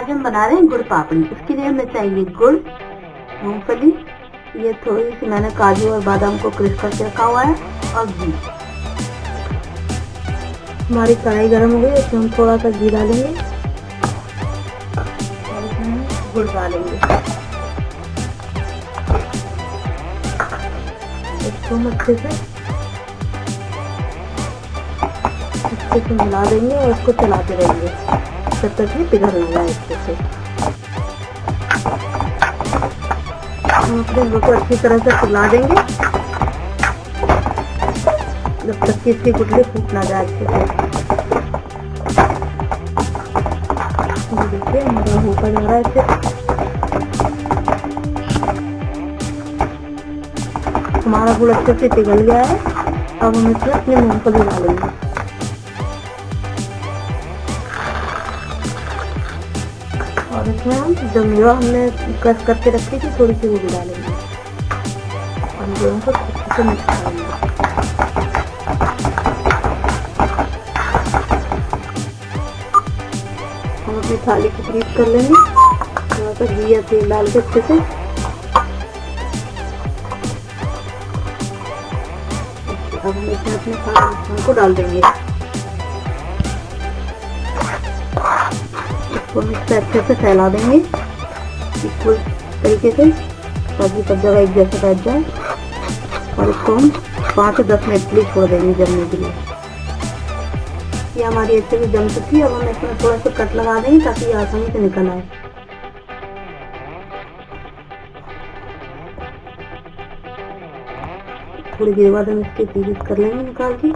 आज हम बना रहे हैं गुड़ पापड़ी। उसके लिए हमें चाहिए गुड़, मूंगफली, ये थोड़ी सी मैंने काजू और बादाम को क्रश करके रखा हुआ है, और घी। हमारी कढ़ाई गर्म हो गई, इसमें हम थोड़ा सा घी डालेंगे और इसमें गुड़ डालेंगे। इसको हम अच्छे से मिला देंगे और इसको चलाते रहेंगे जब तक ये पिघल ना जाए अच्छे से। हम अपने गुड़ को अच्छी तरह से पिघला देंगे जब तक कि इसकी गुठली फूट ना जाए अच्छे से। देखिए हमारा होकर जा रहा है इससे। हमारा गुड़ अच्छे से पिघल गया है। अब हम इसमें अपने मूंगफली डालेंगे और इसमें हम जो मेवा हमने क्रश करके रखी थी थोड़ी सी वो भी डालेंगे और दोनों को अच्छे से मिक्स करेंगे। हम अपनी थाली को ग्रीस कर लेंगे, थोड़ा सा घी या तेल डाल के अच्छे से। अब हम इसमें अपने सारे मिश्रण को डाल देंगे। इसको मिक्स अच्छे से फैला देंगे इक्वल तरीके से ताकि सब जगह एक जैसे बैठ जाए, और इसको हम 5 से 10 मिनट के लिए छोड़ देंगे जमने के लिए। ये हमारी ऐसे भी जम चुकी है। अब हम इसमें थोड़ा सा कट लगा देंगे ताकि ये आसानी से निकल आए। थोड़ी देर बाद हम इसके पीसेस कर लेंगे निकाल के।